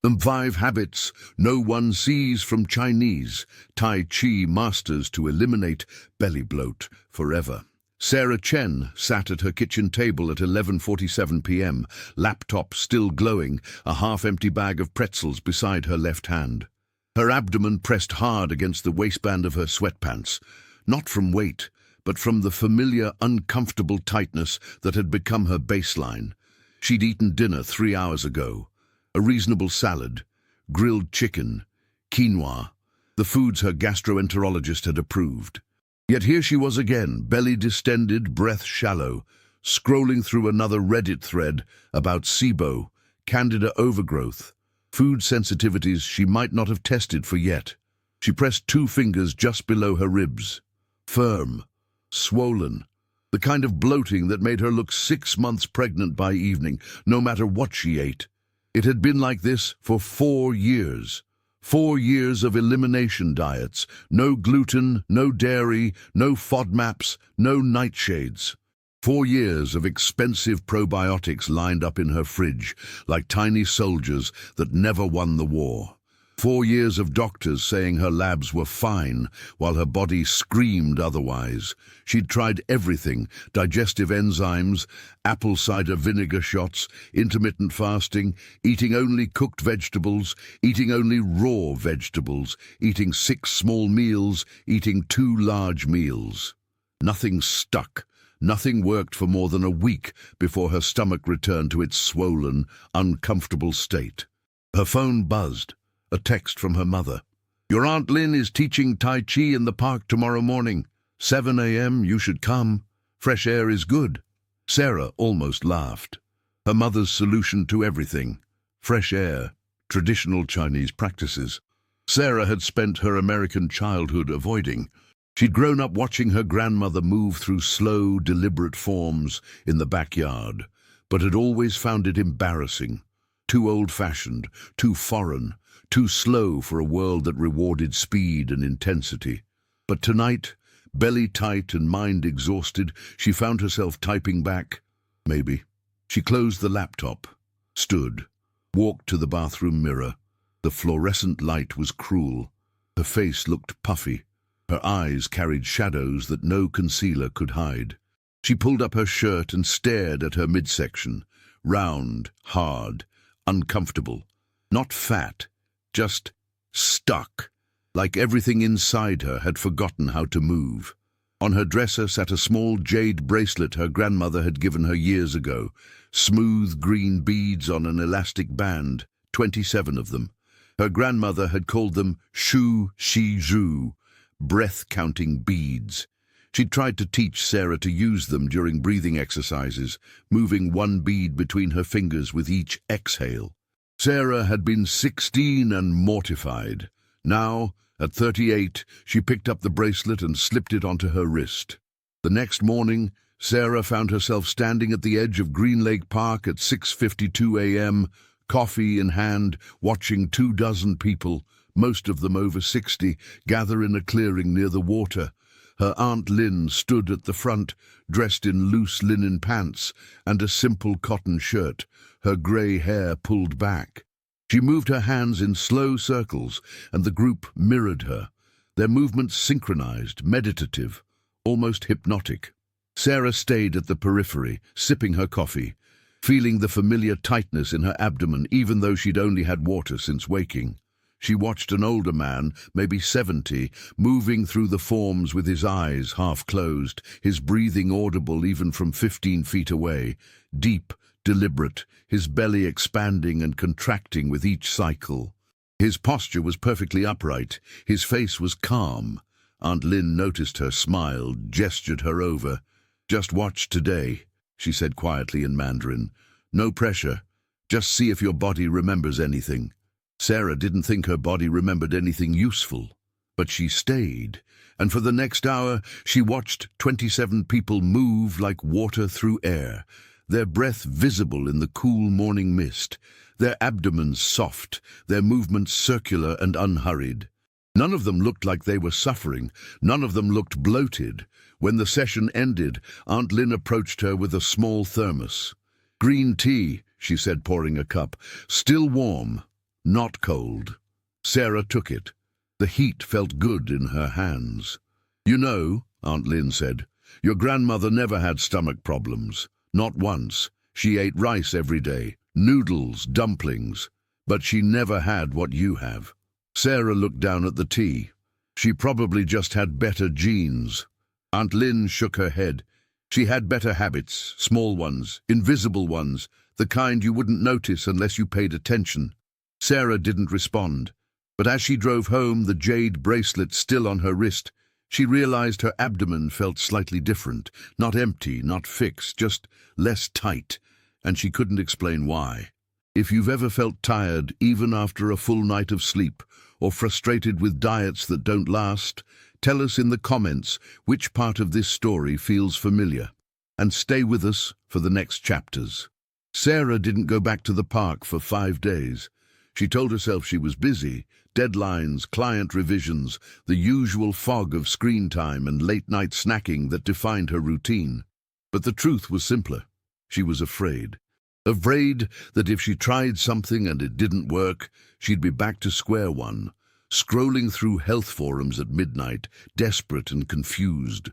The 5 habits no one sees from Chinese Tai Chi masters to eliminate belly bloat forever. Sarah Chen sat at her kitchen table at 11:47 p.m., laptop still glowing, a half-empty bag of pretzels beside her left hand. Her abdomen pressed hard against the waistband of her sweatpants, not from weight, but from the familiar, uncomfortable tightness that had become her baseline. She'd eaten dinner 3 hours ago. A reasonable salad, grilled chicken, quinoa, the foods her gastroenterologist had approved. Yet here she was again, belly distended, breath shallow, scrolling through another Reddit thread about SIBO, candida overgrowth, food sensitivities she might not have tested for yet. She pressed 2 fingers just below her ribs. Firm, swollen, the kind of bloating that made her look 6 months pregnant by evening, no matter what she ate. It had been like this for 4 years. 4 years of elimination diets. No gluten, no dairy, no FODMAPs, no nightshades. 4 years of expensive probiotics lined up in her fridge, like tiny soldiers that never won the war. 4 years of doctors saying her labs were fine, while her body screamed otherwise. She'd tried everything: digestive enzymes, apple cider vinegar shots, intermittent fasting, eating only cooked vegetables, eating only raw vegetables, eating 6 small meals, eating 2 large meals. Nothing stuck. Nothing worked for more than a week before her stomach returned to its swollen, uncomfortable state. Her phone buzzed. A text from her mother. "Your Aunt Lynn is teaching Tai Chi in the park tomorrow morning. 7 a.m. You should come. Fresh air is good." Sarah almost laughed. Her mother's solution to everything. Fresh air. Traditional Chinese practices. Sarah had spent her American childhood avoiding. She'd grown up watching her grandmother move through slow, deliberate forms in the backyard, but had always found it embarrassing. Too old-fashioned, too foreign, too slow for a world that rewarded speed and intensity. But tonight, belly tight and mind exhausted, she found herself typing back, "Maybe." She closed the laptop, stood, walked to the bathroom mirror. The fluorescent light was cruel. Her face looked puffy. Her eyes carried shadows that no concealer could hide. She pulled up her shirt and stared at her midsection. Round, hard, uncomfortable. Not fat. Just stuck, like everything inside her had forgotten how to move. On her dresser sat a small jade bracelet her grandmother had given her years ago, smooth green beads on an elastic band, 27 of them. Her grandmother had called them shu shi zhu, breath-counting beads. She'd tried to teach Sarah to use them during breathing exercises, moving 1 bead between her fingers with each exhale. Sarah had been 16 and mortified. Now, at 38, she picked up the bracelet and slipped it onto her wrist. The next morning, Sarah found herself standing at the edge of Green Lake Park at 6:52 a.m., coffee in hand, watching 24 people, most of them over 60, gather in a clearing near the water. Her Aunt Lynn stood at the front, dressed in loose linen pants and a simple cotton shirt, her grey hair pulled back. She moved her hands in slow circles, and the group mirrored her, their movements synchronized, meditative, almost hypnotic. Sarah stayed at the periphery, sipping her coffee, feeling the familiar tightness in her abdomen even though she'd only had water since waking. She watched an older man, maybe 70, moving through the forms with his eyes half closed, his breathing audible even from 15 feet away, deep, deliberate, his belly expanding and contracting with each cycle. His posture was perfectly upright, his face was calm. Aunt Lynn noticed her, smiled, gestured her over. "Just watch today," she said quietly in Mandarin. "No pressure. Just see if your body remembers anything." Sarah didn't think her body remembered anything useful, but she stayed, and for the next hour she watched 27 people move like water through air, their breath visible in the cool morning mist, their abdomens soft, their movements circular and unhurried. None of them looked like they were suffering, none of them looked bloated. When the session ended, Aunt Lynn approached her with a small thermos. "Green tea," she said, pouring a cup. "Still warm." not cold. Sarah took it. The heat felt good in her hands. "You know," Aunt Lynn said, "your grandmother never had stomach problems. Not once. She ate rice every day, noodles, dumplings. But she never had what you have." Sarah looked down at the tea. "She probably just had better genes." Aunt Lynn shook her head. "She had better habits, small ones, invisible ones, the kind you wouldn't notice unless you paid attention." Sarah didn't respond, but as she drove home, the jade bracelet still on her wrist, she realized her abdomen felt slightly different, not empty, not fixed, just less tight, and she couldn't explain why. If you've ever felt tired, even after a full night of sleep, or frustrated with diets that don't last, tell us in the comments which part of this story feels familiar. And stay with us for the next chapters. Sarah didn't go back to the park for 5 days. She told herself she was busy, deadlines, client revisions, the usual fog of screen time and late-night snacking that defined her routine. But the truth was simpler. She was afraid. Afraid that if she tried something and it didn't work, she'd be back to square one, scrolling through health forums at midnight, desperate and confused.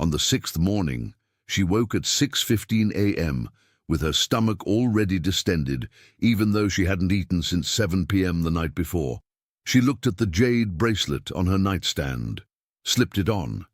On the 6th morning, she woke at 6:15 a.m., with her stomach already distended, even though she hadn't eaten since 7 p.m. the night before. She looked at the jade bracelet on her nightstand, slipped it on,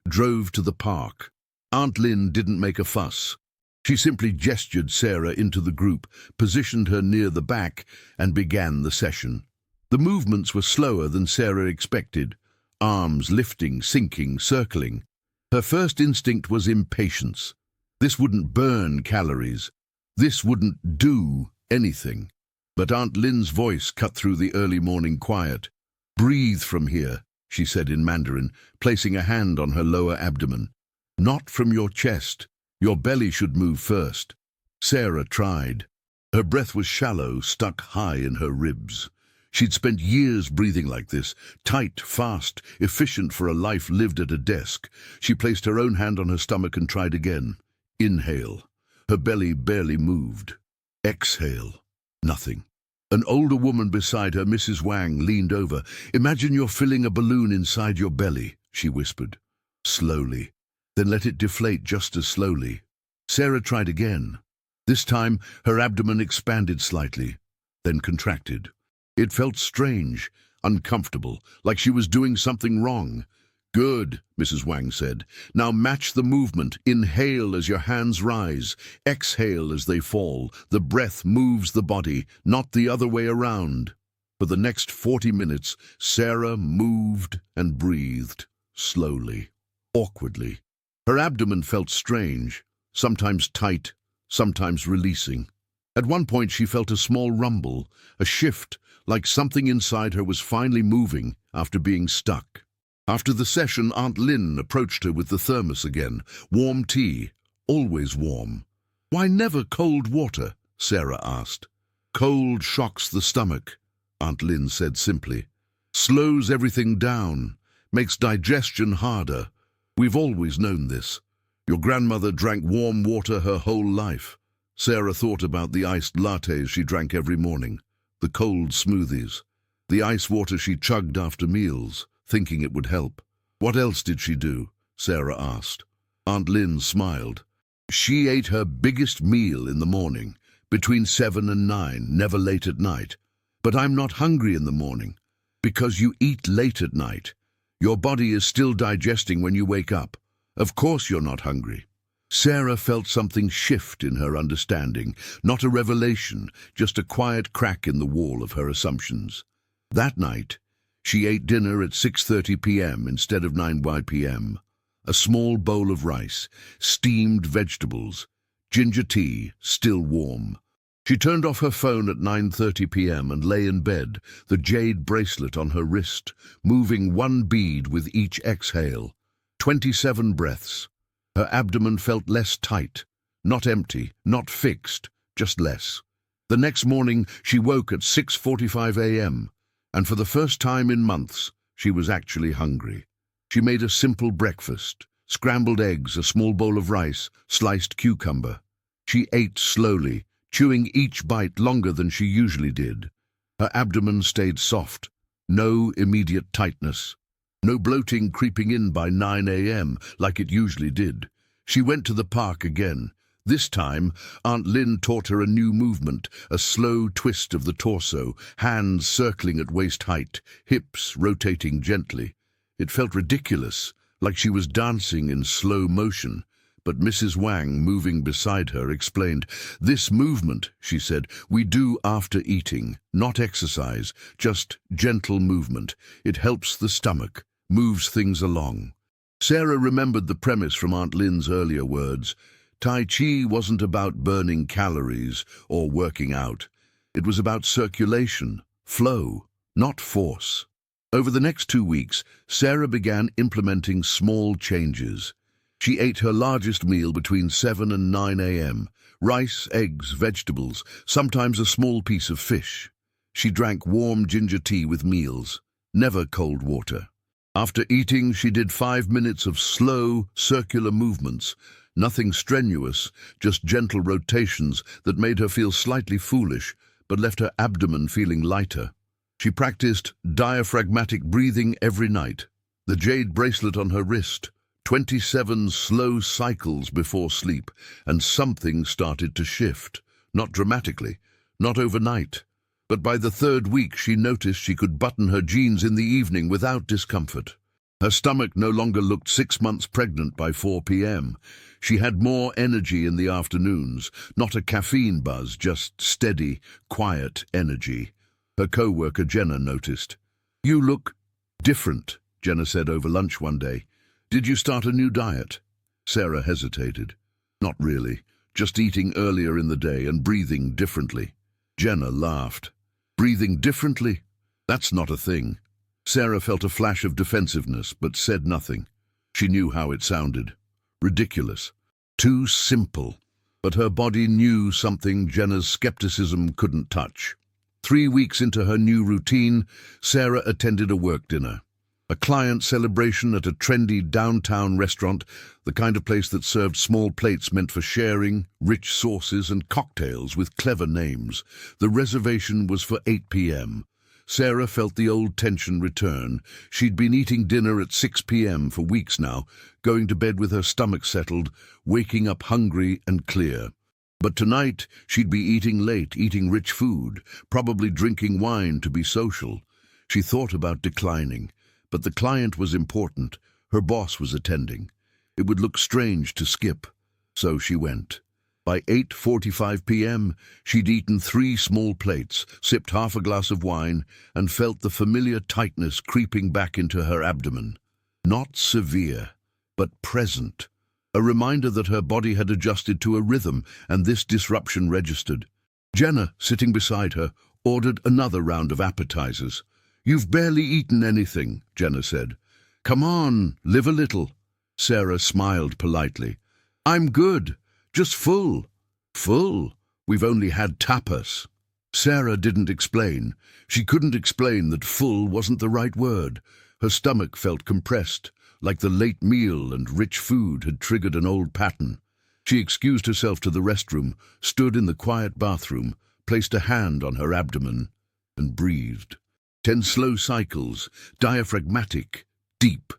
drove to the park. Aunt Lynn didn't make a fuss. She simply gestured Sarah into the group, positioned her near the back, and began the session. The movements were slower than Sarah expected, arms lifting, sinking, circling. Her first instinct was impatience. This wouldn't burn calories. This wouldn't do anything. But Aunt Lynn's voice cut through the early morning quiet. "Breathe from here," she said in Mandarin, placing a hand on her lower abdomen. "Not from your chest. Your belly should move first." Sarah tried. Her breath was shallow, stuck high in her ribs. She'd spent years breathing like this, tight, fast, efficient for a life lived at a desk. She placed her own hand on her stomach and tried again. Inhale. Her belly barely moved. Exhale. Nothing. An older woman beside her, Mrs. Wang, leaned over. "Imagine you're filling a balloon inside your belly," she whispered. "Slowly. Then let it deflate just as slowly." Sarah tried again. This time, her abdomen expanded slightly, then contracted. It felt strange, uncomfortable, like she was doing something wrong. "Good," Mrs. Wang said. "Now match the movement. Inhale as your hands rise. Exhale as they fall. The breath moves the body, not the other way around." For the next 40 minutes, Sarah moved and breathed, slowly, awkwardly. Her abdomen felt strange, sometimes tight, sometimes releasing. At one point she felt a small rumble, a shift, like something inside her was finally moving after being stuck. After the session, Aunt Lynn approached her with the thermos again. Warm tea, always warm. "Why never cold water?" Sarah asked. "Cold shocks the stomach," Aunt Lynn said simply. "Slows everything down, makes digestion harder. We've always known this. Your grandmother drank warm water her whole life." Sarah thought about the iced lattes she drank every morning, the cold smoothies, the ice water she chugged after meals, thinking it would help. "What else did she do?" Sarah asked. Aunt Lynn smiled. "She ate her biggest meal in the morning, between 7 and 9, never late at night. But I'm not hungry in the morning, because you eat late at night. Your body is still digesting when you wake up. Of course you're not hungry." Sarah felt something shift in her understanding, not a revelation, just a quiet crack in the wall of her assumptions. That night, she ate dinner at 6:30 p.m. instead of 9 p.m. A small bowl of rice, steamed vegetables, ginger tea, still warm. She turned off her phone at 9:30 p.m. and lay in bed, the jade bracelet on her wrist, moving one bead with each exhale. 27 breaths. Her abdomen felt less tight, not empty, not fixed, just less. The next morning, she woke at 6:45 a.m., and for the first time in months, she was actually hungry. She made a simple breakfast, scrambled eggs, a small bowl of rice, sliced cucumber. She ate slowly, chewing each bite longer than she usually did. Her abdomen stayed soft, no immediate tightness. No bloating creeping in by 9 a.m. like it usually did. She went to the park again. This time, Aunt Lynn taught her a new movement, a slow twist of the torso, hands circling at waist height, hips rotating gently. It felt ridiculous, like she was dancing in slow motion. But Mrs. Wang, moving beside her, explained, "This movement," she said, "we do after eating, not exercise, just gentle movement. It helps the stomach, moves things along." Sarah remembered the premise from Aunt Lynn's earlier words. Tai Chi wasn't about burning calories or working out. It was about circulation, flow, not force. Over the next 2 weeks, Sarah began implementing small changes. She ate her largest meal between 7 and 9 a.m. Rice, eggs, vegetables, sometimes a small piece of fish. She drank warm ginger tea with meals, never cold water. After eating, she did 5 minutes of slow, circular movements. Nothing strenuous, just gentle rotations that made her feel slightly foolish, but left her abdomen feeling lighter. She practiced diaphragmatic breathing every night. The jade bracelet on her wrist, 27 slow cycles before sleep, and something started to shift. Not dramatically, not overnight. But by the 3rd week, she noticed she could button her jeans in the evening without discomfort. Her stomach no longer looked 6 months pregnant by 4 p.m. She had more energy in the afternoons, not a caffeine buzz, just steady, quiet energy. Her co-worker Jenna noticed. "You look different," Jenna said over lunch one day. "Did you start a new diet?" Sarah hesitated. "Not really, just eating earlier in the day and breathing differently." Jenna laughed. "Breathing differently? That's not a thing." Sarah felt a flash of defensiveness, but said nothing. She knew how it sounded. Ridiculous. Too simple. But her body knew something Jenna's skepticism couldn't touch. 3 weeks into her new routine, Sarah attended a work dinner. A client celebration at a trendy downtown restaurant, the kind of place that served small plates meant for sharing, rich sauces and cocktails with clever names. The reservation was for 8 p.m. Sarah felt the old tension return. She'd been eating dinner at 6 p.m. for weeks now, going to bed with her stomach settled, waking up hungry and clear. But tonight she'd be eating late, eating rich food, probably drinking wine to be social. She thought about declining, but the client was important. Her boss was attending. It would look strange to skip, so she went. By 8:45 p.m., she'd eaten 3 small plates, sipped half a glass of wine, and felt the familiar tightness creeping back into her abdomen. Not severe, but present. A reminder that her body had adjusted to a rhythm, and this disruption registered. Jenna, sitting beside her, ordered another round of appetizers. "You've barely eaten anything," Jenna said. "Come on, live a little." Sarah smiled politely. "I'm good. Just full." "Full? We've only had tapas." Sarah didn't explain. She couldn't explain that full wasn't the right word. Her stomach felt compressed, like the late meal and rich food had triggered an old pattern. She excused herself to the restroom, stood in the quiet bathroom, placed a hand on her abdomen, and breathed. 10 slow cycles, diaphragmatic, deep.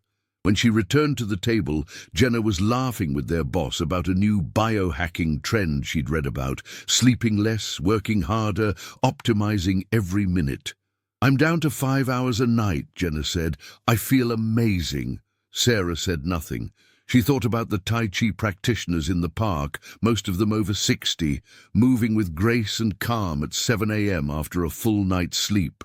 When she returned to the table, Jenna was laughing with their boss about a new biohacking trend she'd read about, sleeping less, working harder, optimizing every minute. "I'm down to 5 hours a night," Jenna said. "I feel amazing." Sarah said nothing. She thought about the Tai Chi practitioners in the park, most of them over 60, moving with grace and calm at 7 a.m. after a full night's sleep.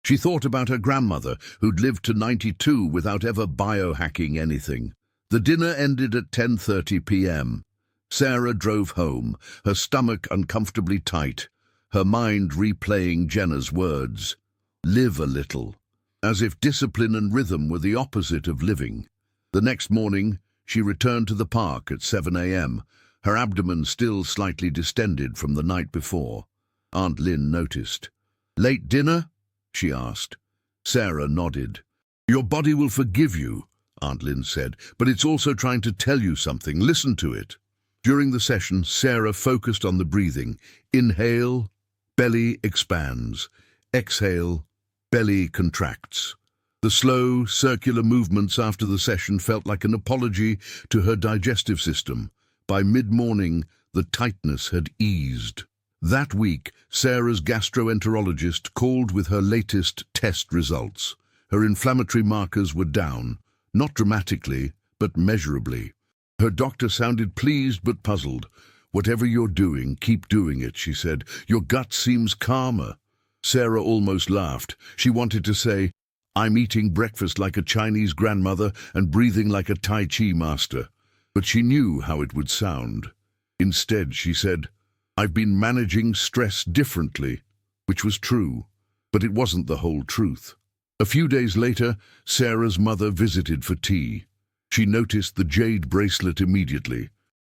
She thought about her grandmother, who'd lived to 92 without ever biohacking anything. The dinner ended at 10:30 p.m. Sarah drove home, her stomach uncomfortably tight, her mind replaying Jenna's words. Live a little. As if discipline and rhythm were the opposite of living. The next morning, she returned to the park at 7 a.m., her abdomen still slightly distended from the night before. Aunt Lynn noticed. "Late dinner?" she asked. Sarah nodded. "Your body will forgive you," Aunt Lynn said, "but it's also trying to tell you something. Listen to it." During the session, Sarah focused on the breathing. Inhale, belly expands. exhale, belly contracts. The slow, circular movements after the session felt like an apology to her digestive system. By mid-morning, the tightness had eased. That week, Sarah's gastroenterologist called with her latest test results. Her inflammatory markers were down, not dramatically, but measurably. Her doctor sounded pleased but puzzled. "Whatever you're doing, keep doing it," she said. "Your gut seems calmer." Sarah almost laughed. She wanted to say, "I'm eating breakfast like a Chinese grandmother and breathing like a Tai Chi master." But she knew how it would sound. Instead, she said, "I've been managing stress differently," which was true, but it wasn't the whole truth. A few days later, Sarah's mother visited for tea. She noticed the jade bracelet immediately.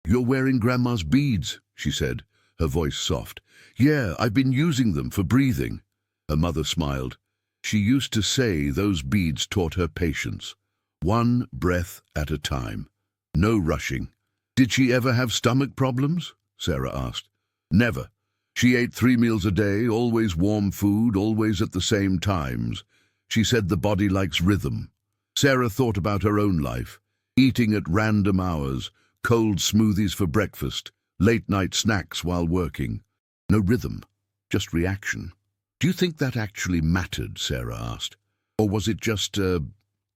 "You're wearing Grandma's beads," she said, her voice soft. "Yeah, I've been using them for breathing." Her mother smiled. She used to say those beads taught her patience. One breath at a time. No rushing. "Did she ever have stomach problems?" Sarah asked. "Never. She ate 3 meals a day, always warm food, always at the same times. She said the body likes rhythm." Sarah thought about her own life. Eating at random hours, cold smoothies for breakfast, late-night snacks while working. No rhythm, just reaction. "Do you think that actually mattered?" Sarah asked. "Or was it just a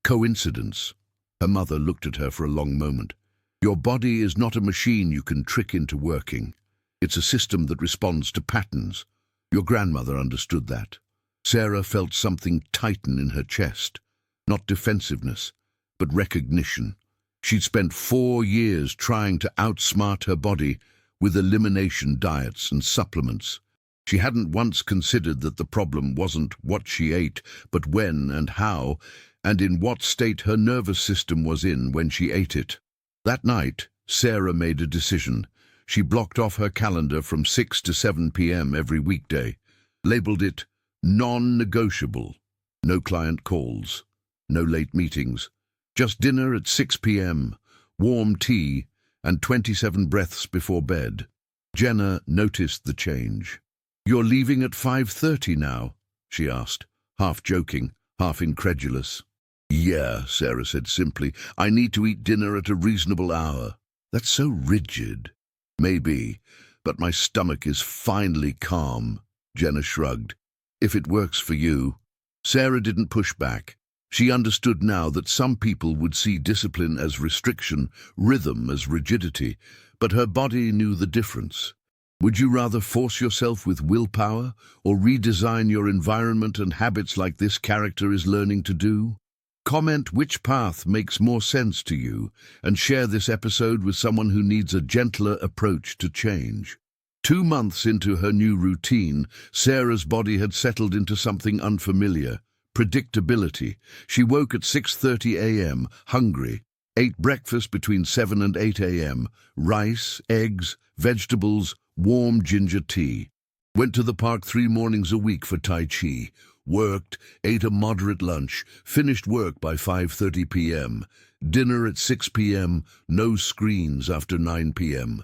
coincidence?" Her mother looked at her for a long moment. "Your body is not a machine you can trick into working. It's a system that responds to patterns. Your grandmother understood that." Sarah felt something tighten in her chest. Not defensiveness, but recognition. She'd spent 4 years trying to outsmart her body with elimination diets and supplements. She hadn't once considered that the problem wasn't what she ate, but when and how, and in what state her nervous system was in when she ate it. That night, Sarah made a decision. She blocked off her calendar from 6 to 7 p.m. every weekday, labeled it non-negotiable. No client calls, no late meetings, just dinner at 6 p.m., warm tea, and 27 breaths before bed. Jenna noticed the change. "You're leaving at 5:30 now?" she asked, half joking, half incredulous. "Yeah," Sarah said simply. "I need to eat dinner at a reasonable hour." "That's so rigid." "Maybe, but my stomach is finally calm," Jenna shrugged. "If it works for you." Sarah didn't push back. She understood now that some people would see discipline as restriction, rhythm as rigidity, but her body knew the difference. Would you rather force yourself with willpower or redesign your environment and habits like this character is learning to do? Comment which path makes more sense to you and share this episode with someone who needs a gentler approach to change. 2 months into her new routine, Sarah's body had settled into something unfamiliar. Predictability. She woke at 6:30 a.m., hungry, ate breakfast between 7 and 8 a.m., rice, eggs, vegetables, warm ginger tea. Went to the park 3 mornings a week for Tai Chi, worked, ate a moderate lunch, finished work by 5:30 p.m., dinner at 6 p.m., no screens after 9 p.m.,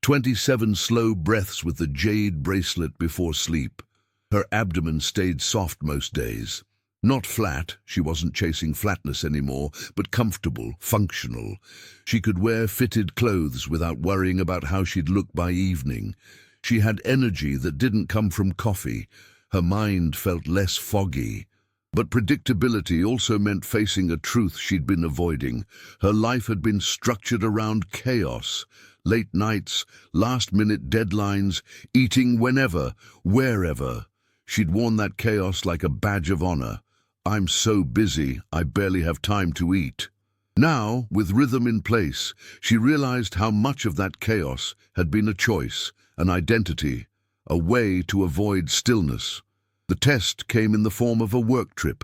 27 slow breaths with the jade bracelet before sleep. Her abdomen stayed soft most days. Not flat, she wasn't chasing flatness anymore, but comfortable, functional. She could wear fitted clothes without worrying about how she'd look by evening. She had energy that didn't come from coffee. Her mind felt less foggy. But predictability also meant facing a truth she'd been avoiding. Her life had been structured around chaos. Late nights, last-minute deadlines, eating whenever, wherever. She'd worn that chaos like a badge of honor. "I'm so busy, I barely have time to eat." Now, with rhythm in place, she realized how much of that chaos had been a choice, an identity, a way to avoid stillness. The test came in the form of a work trip.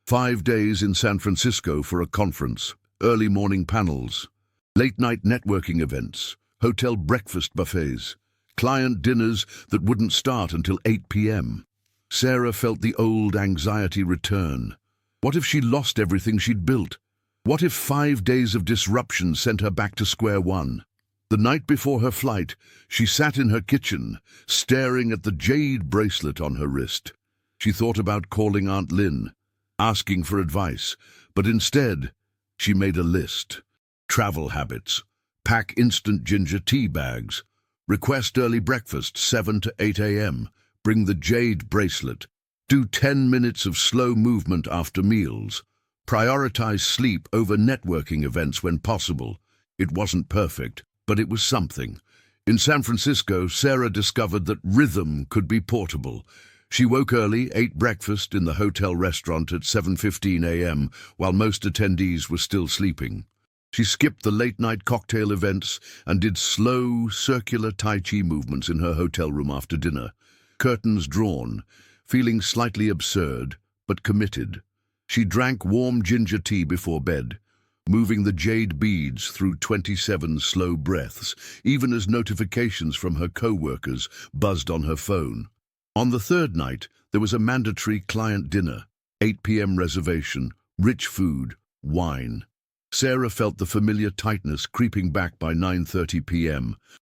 5 days in San Francisco for a conference, early morning panels, late-night networking events, hotel breakfast buffets, client dinners that wouldn't start until 8 p.m. Sarah felt the old anxiety return. What if she lost everything she'd built? What if 5 days of disruption sent her back to square one? The night before her flight, she sat in her kitchen, staring at the jade bracelet on her wrist. She thought about calling Aunt Lynn, asking for advice, but instead, she made a list. Travel habits. Pack instant ginger tea bags. Request early breakfast, 7 to 8 a.m. Bring the jade bracelet. Do 10 minutes of slow movement after meals. Prioritize sleep over networking events when possible. It wasn't perfect, but it was something. In San Francisco, Sarah discovered that rhythm could be portable. She woke early, ate breakfast in the hotel restaurant at 7:15 a.m. while most attendees were still sleeping. She skipped the late-night cocktail events and did slow, circular Tai Chi movements in her hotel room after dinner. Curtains drawn, feeling slightly absurd, but committed. She drank warm ginger tea before bed, moving the jade beads through 27 slow breaths, even as notifications from her co-workers buzzed on her phone. On the third night, there was a mandatory client dinner, 8 p.m. reservation, rich food, wine. Sarah felt the familiar tightness creeping back by 9:30 p.m.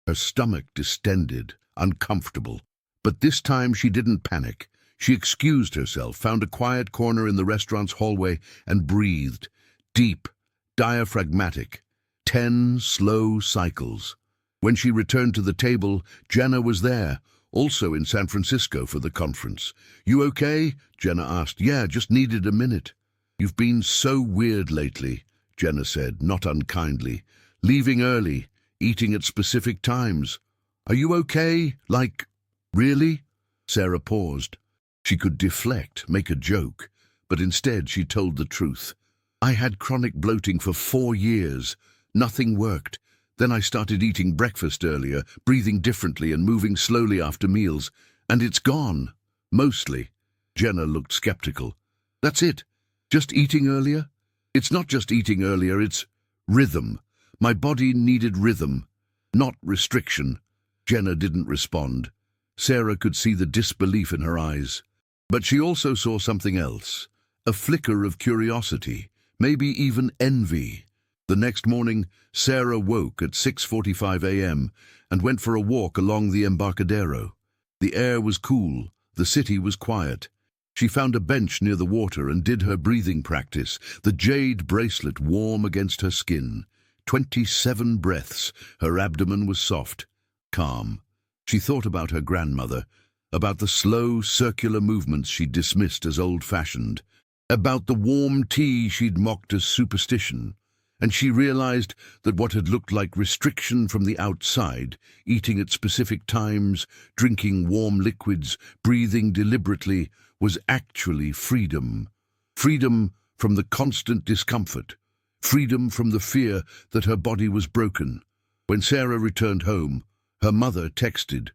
Her stomach distended, uncomfortable. But this time she didn't panic. She excused herself, found a quiet corner in the restaurant's hallway, and breathed. Deep, diaphragmatic. 10 slow cycles. When she returned to the table, Jenna was there, also in San Francisco for the conference. "You okay?" Jenna asked. "Yeah, just needed a minute." "You've been so weird lately," Jenna said, not unkindly. "Leaving early, eating at specific times. Are you okay? Like, really?" Sarah paused. She could deflect, make a joke, but instead she told the truth. "I had chronic bloating for 4 years. Nothing worked. Then I started eating breakfast earlier, breathing differently and moving slowly after meals, and it's gone. Mostly." Jenna looked skeptical. "That's it? Just eating earlier?" "It's not just eating earlier, it's rhythm. My body needed rhythm, not restriction." Jenna didn't respond. Sarah could see the disbelief in her eyes. But she also saw something else, a flicker of curiosity, maybe even envy. The next morning, Sarah woke at 6:45 a.m. and went for a walk along the Embarcadero. The air was cool, the city was quiet. She found a bench near the water and did her breathing practice, the jade bracelet warm against her skin. 27 breaths, her abdomen was soft, calm. She thought about her grandmother, about the slow, circular movements she'd dismissed as old-fashioned, about the warm tea she'd mocked as superstition, and she realized that what had looked like restriction from the outside, eating at specific times, drinking warm liquids, breathing deliberately, was actually freedom. Freedom from the constant discomfort. Freedom from the fear that her body was broken. When Sarah returned home, her mother texted,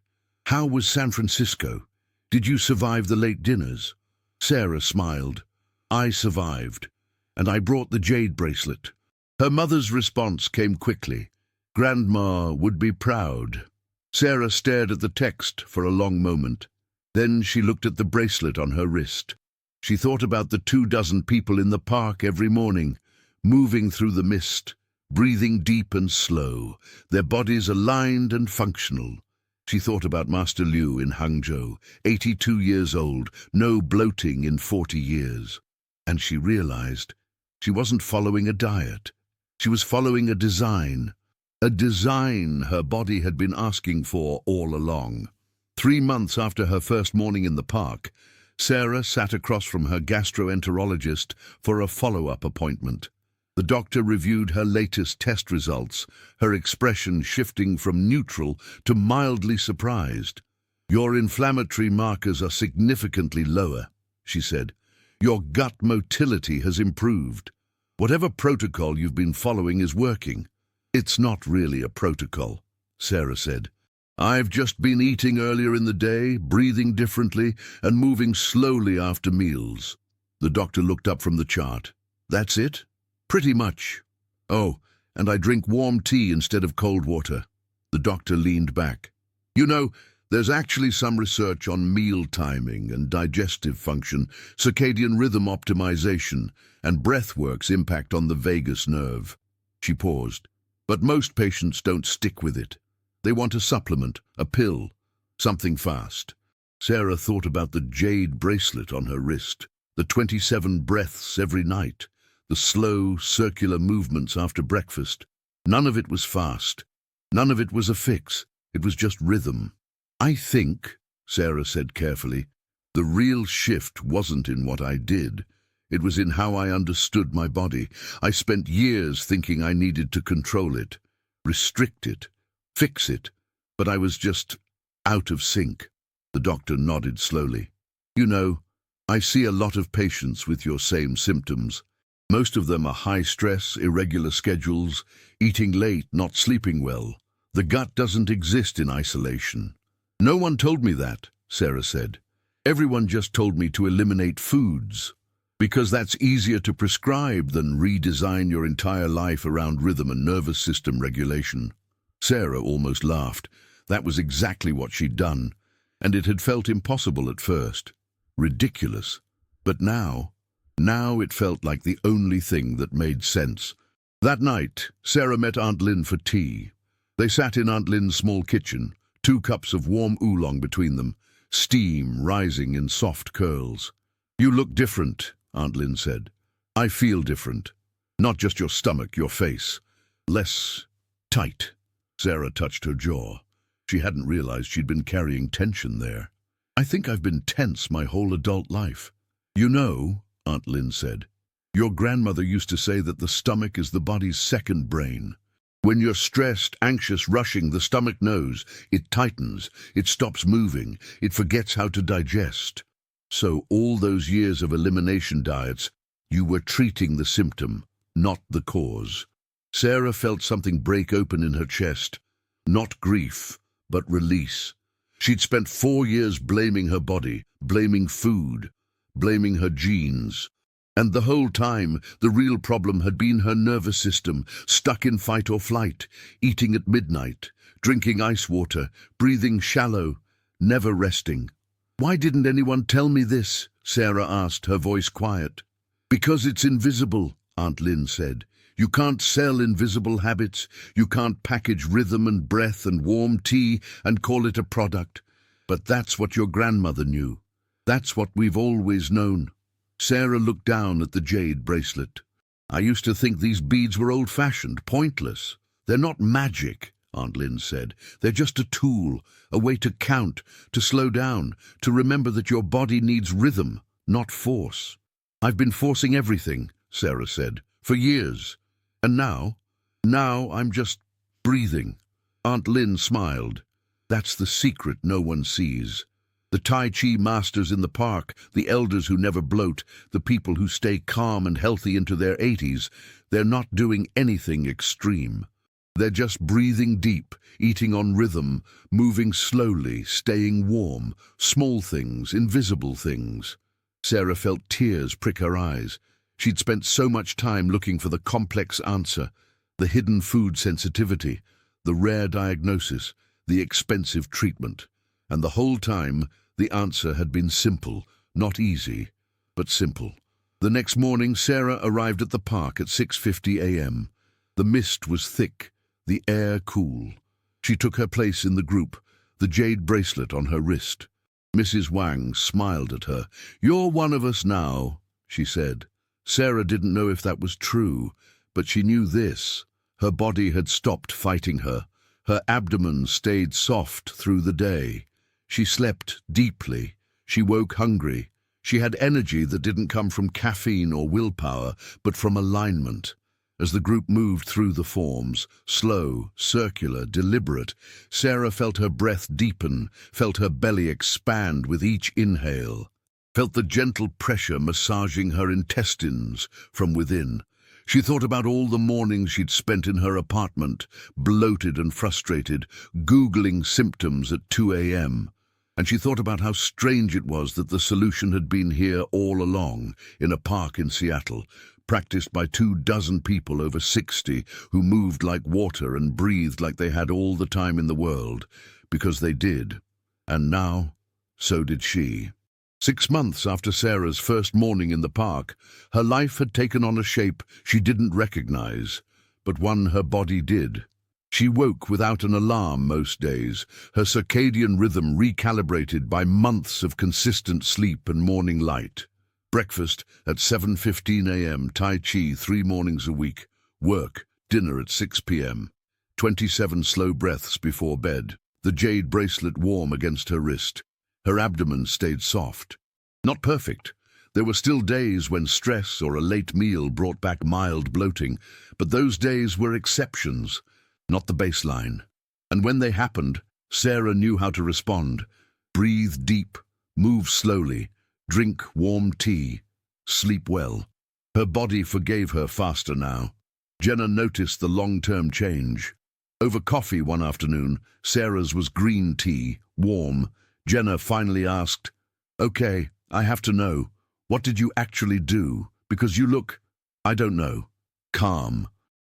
"How was San Francisco? Did you survive the late dinners?" Sarah smiled. "I survived, and I brought the jade bracelet." Her mother's response came quickly. "Grandma would be proud." Sarah stared at the text for a long moment. Then she looked at the bracelet on her wrist. She thought about the 24 people in the park every morning, moving through the mist, breathing deep and slow, their bodies aligned and functional. She thought about Master Liu in Hangzhou, 82 years old, no bloating in 40 years. And she realized she wasn't following a diet. She was following a design her body had been asking for all along. 3 months after her first morning in the park, Sarah sat across from her gastroenterologist for a follow-up appointment. The doctor reviewed her latest test results, her expression shifting from neutral to mildly surprised. "Your inflammatory markers are significantly lower," she said. "Your gut motility has improved. Whatever protocol you've been following is working." "It's not really a protocol," Sarah said. "I've just been eating earlier in the day, breathing differently, and moving slowly after meals." The doctor looked up from the chart. "That's it?" "Pretty much." "Oh, and I drink warm tea instead of cold water." The doctor leaned back. "You know, there's actually some research on meal timing and digestive function, circadian rhythm optimization, and breathwork's impact on the vagus nerve." She paused. "But most patients don't stick with it. They want a supplement, a pill, something fast." Sarah thought about the jade bracelet on her wrist, the 27 breaths every night, the slow, circular movements after breakfast. None of it was fast. None of it was a fix. It was just rhythm. "I think," Sarah said carefully, "the real shift wasn't in what I did. It was in how I understood my body. I spent years thinking I needed to control it, restrict it, fix it, but I was just out of sync." The doctor nodded slowly. "You know, I see a lot of patients with your same symptoms. Most of them are high stress, irregular schedules, eating late, not sleeping well. The gut doesn't exist in isolation." "No one told me that," Sarah said. "Everyone just told me to eliminate foods, because that's easier to prescribe than redesign your entire life around rhythm and nervous system regulation." Sarah almost laughed. That was exactly what she'd done, and it had felt impossible at first. Ridiculous. But now it felt like the only thing that made sense. That night, Sarah met Aunt Lynn for tea. They sat in Aunt Lynn's small kitchen, 2 cups of warm oolong between them, steam rising in soft curls. "You look different," Aunt Lynn said. "I feel different. Not just your stomach, your face. Less tight." Sarah touched her jaw. She hadn't realized she'd been carrying tension there. "I think I've been tense my whole adult life." "You know," Aunt Lynn said, "your grandmother used to say that the stomach is the body's second brain. When you're stressed, anxious, rushing, the stomach knows. It tightens, it stops moving, it forgets how to digest." So all those years of elimination diets, you were treating the symptom, not the cause. Sarah felt something break open in her chest. Not grief, but release. She'd spent 4 years blaming her body, blaming food, blaming her genes. And the whole time, the real problem had been her nervous system, stuck in fight or flight, eating at midnight, drinking ice water, breathing shallow, never resting. "Why didn't anyone tell me this?" Sarah asked, her voice quiet. "Because it's invisible," Aunt Lynn said. "You can't sell invisible habits. You can't package rhythm and breath and warm tea and call it a product. But that's what your grandmother knew. That's what we've always known." Sarah looked down at the jade bracelet. "I used to think these beads were old-fashioned, pointless. They're not magic," Aunt Lynn said. "They're just a tool, a way to count, to slow down, to remember that your body needs rhythm, not force." "I've been forcing everything," Sarah said, "for years. And now I'm just breathing." Aunt Lynn smiled. "That's the secret no one sees. The Tai Chi masters in the park, the elders who never bloat, the people who stay calm and healthy into their 80s, they're not doing anything extreme. They're just breathing deep, eating on rhythm, moving slowly, staying warm, small things, invisible things." Sarah felt tears prick her eyes. She'd spent so much time looking for the complex answer, the hidden food sensitivity, the rare diagnosis, the expensive treatment. And the whole time, the answer had been simple, not easy, but simple. The next morning, Sarah arrived at the park at 6:50 a.m. The mist was thick, the air cool. She took her place in the group, the jade bracelet on her wrist. Mrs. Wang smiled at her. "You're one of us now," she said. Sarah didn't know if that was true, but she knew this. Her body had stopped fighting her. Her abdomen stayed soft through the day. She slept deeply. She woke hungry. She had energy that didn't come from caffeine or willpower, but from alignment. As the group moved through the forms, slow, circular, deliberate, Sarah felt her breath deepen, felt her belly expand with each inhale, felt the gentle pressure massaging her intestines from within. She thought about all the mornings she'd spent in her apartment, bloated and frustrated, Googling symptoms at 2 a.m. And she thought about how strange it was that the solution had been here all along, in a park in Seattle, practiced by 24 people over 60 who moved like water and breathed like they had all the time in the world, because they did. And now, so did she. 6 months after Sarah's first morning in the park, her life had taken on a shape she didn't recognize, but one her body did. She woke without an alarm most days, her circadian rhythm recalibrated by months of consistent sleep and morning light. Breakfast at 7:15 a.m., Tai Chi 3 mornings a week. Work, dinner at 6 p.m. 27 slow breaths before bed. The jade bracelet warm against her wrist. Her abdomen stayed soft. Not perfect. There were still days when stress or a late meal brought back mild bloating, but those days were exceptions, not the baseline. And when they happened, Sarah knew how to respond. Breathe deep, move slowly, drink warm tea, sleep well. Her body forgave her faster now. Jenna noticed the long-term change. Over coffee one afternoon, Sarah's was green tea, warm. Jenna finally asked, "Okay, I have to know. What did you actually do? Because you look, I don't know, calm.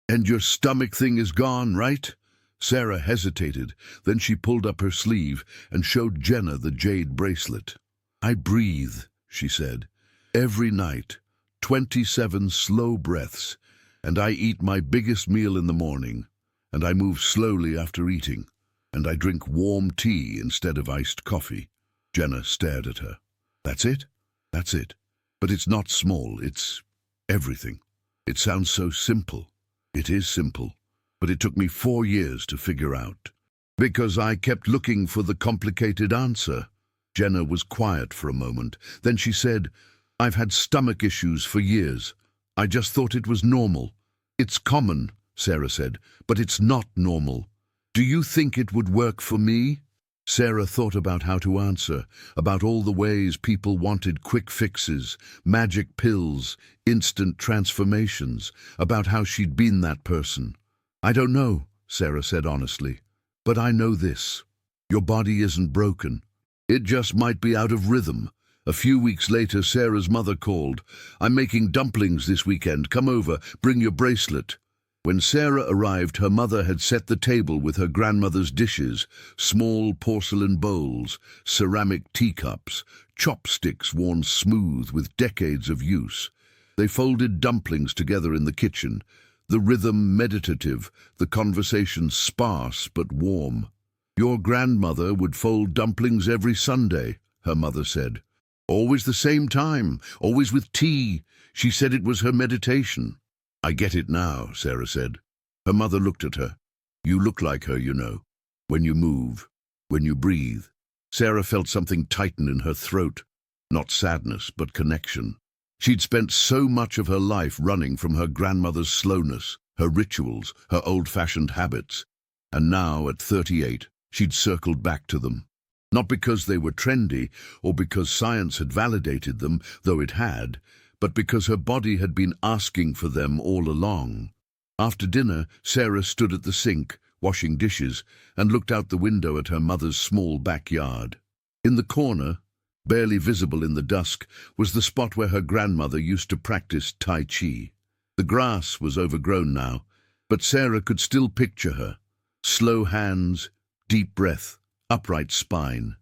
And your stomach thing is gone, right?" Sarah hesitated. Then she pulled up her sleeve and showed Jenna the jade bracelet. "I breathe," she said, "every night, 27 slow breaths, and I eat my biggest meal in the morning, and I move slowly after eating, and I drink warm tea instead of iced coffee." Jenna stared at her. "That's it? That's it. But it's not small, it's everything. It sounds so simple. It is simple, but it took me 4 years to figure out. Because I kept looking for the complicated answer." Jenna was quiet for a moment. Then she said, "I've had stomach issues for years. I just thought it was normal." "It's common," Sarah said, "but it's not normal. Do you think it would work for me?" Sarah thought about how to answer, about all the ways people wanted quick fixes, magic pills, instant transformations, about how she'd been that person. "I don't know," Sarah said honestly, "but I know this. Your body isn't broken. It just might be out of rhythm." A few weeks later, Sarah's mother called. "I'm making dumplings this weekend. Come over, bring your bracelet." When Sarah arrived, her mother had set the table with her grandmother's dishes, small porcelain bowls, ceramic teacups, chopsticks worn smooth with decades of use. They folded dumplings together in the kitchen, the rhythm meditative, the conversation sparse but warm. "Your grandmother would fold dumplings every Sunday," her mother said. "Always the same time, always with tea. She said it was her meditation." "I get it now," Sarah said. Her mother looked at her. "You look like her, you know. When you move, when you breathe." Sarah felt something tighten in her throat. Not sadness, but connection. She'd spent so much of her life running from her grandmother's slowness, her rituals, her old-fashioned habits. And now, at 38, she'd circled back to them. Not because they were trendy, or because science had validated them, though it had, but because her body had been asking for them all along. After dinner, Sarah stood at the sink, washing dishes, and looked out the window at her mother's small backyard. In the corner, barely visible in the dusk, was the spot where her grandmother used to practice Tai Chi. The grass was overgrown now, but Sarah could still picture her. Slow hands, deep breath, upright spine.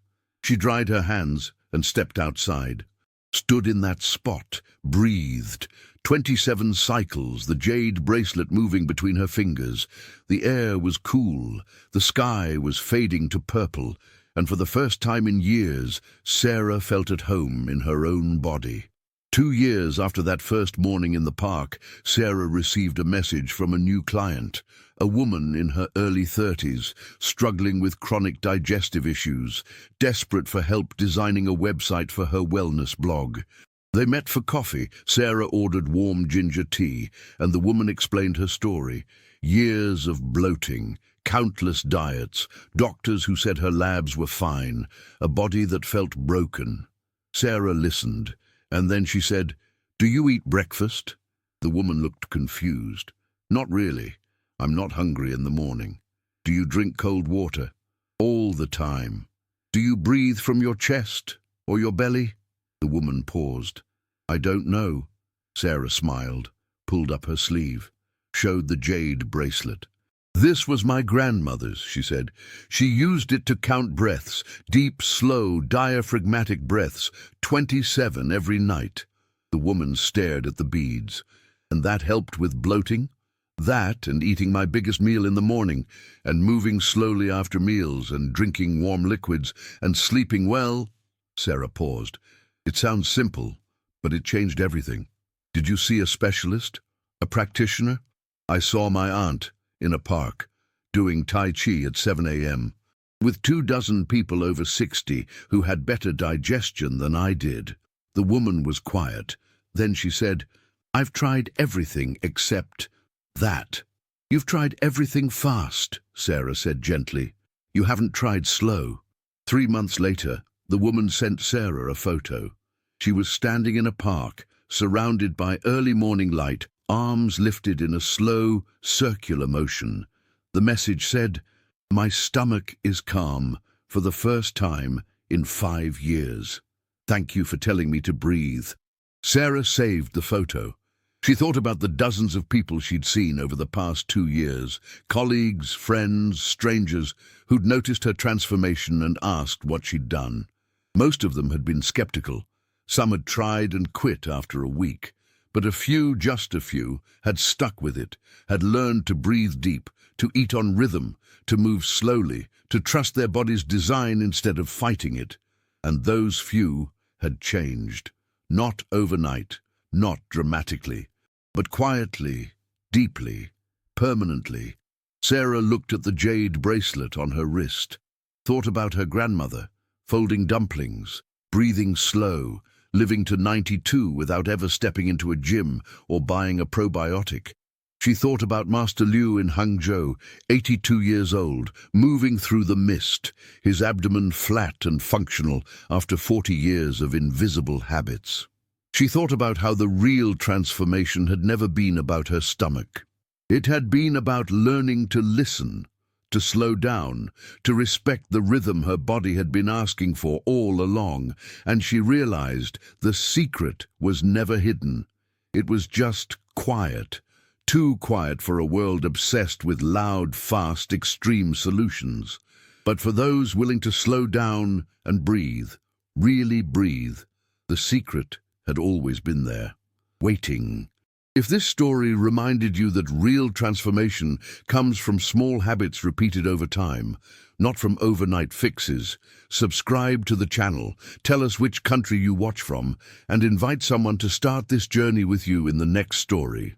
She dried her hands and stepped outside. Stood in that spot, breathed. 27 cycles, the jade bracelet moving between her fingers. The air was cool, the sky was fading to purple, and for the first time in years, Sarah felt at home in her own body. 2 years after that first morning in the park, Sarah received a message from a new client, a woman in her early 30s, struggling with chronic digestive issues, desperate for help designing a website for her wellness blog. They met for coffee. Sarah ordered warm ginger tea, and the woman explained her story. Years of bloating, countless diets, doctors who said her labs were fine, a body that felt broken. Sarah listened. And then she said, "Do you eat breakfast?" The woman looked confused. "Not really. I'm not hungry in the morning." "Do you drink cold water?" "All the time." "Do you breathe from your chest or your belly?" The woman paused. "I don't know." Sarah smiled, pulled up her sleeve, showed the jade bracelet. "This was my grandmother's," she said. "She used it to count breaths, deep, slow, diaphragmatic breaths, 27 every night." The woman stared at the beads. "And that helped with bloating?" That and eating my biggest meal in the morning, and moving slowly after meals, and drinking warm liquids, and sleeping well. Sarah paused. It sounds simple, but it changed everything. Did you see a specialist? A practitioner? I saw my aunt in a park, doing Tai Chi at 7 a.m. with 24 people over 60 who had better digestion than I did. The woman was quiet. Then she said, "I've tried everything except that." "You've tried everything fast," Sarah said gently. "You haven't tried slow." 3 months later, the woman sent Sarah a photo. She was standing in a park, surrounded by early morning light, arms lifted in a slow, circular motion. The message said, "My stomach is calm for the first time in 5 years. Thank you for telling me to breathe." Sarah saved the photo. She thought about the dozens of people she'd seen over the past 2 years, colleagues, friends, strangers, who'd noticed her transformation and asked what she'd done. Most of them had been skeptical. Some had tried and quit after a week. But a few, just a few, had stuck with it, had learned to breathe deep, to eat on rhythm, to move slowly, to trust their body's design instead of fighting it. And those few had changed. Not overnight, not dramatically, but quietly, deeply, permanently. Sarah looked at the jade bracelet on her wrist, thought about her grandmother, folding dumplings, breathing slow, living to 92 without ever stepping into a gym or buying a probiotic. She thought about Master Liu in Hangzhou, 82 years old, moving through the mist, his abdomen flat and functional after 40 years of invisible habits. She thought about how the real transformation had never been about her stomach. It had been about learning to listen, to slow down, to respect the rhythm her body had been asking for all along, and she realized the secret was never hidden. It was just quiet. Too quiet for a world obsessed with loud, fast, extreme solutions. But for those willing to slow down and breathe, really breathe, the secret had always been there, waiting. If this story reminded you that real transformation comes from small habits repeated over time, not from overnight fixes, subscribe to the channel, tell us which country you watch from, and invite someone to start this journey with you in the next story.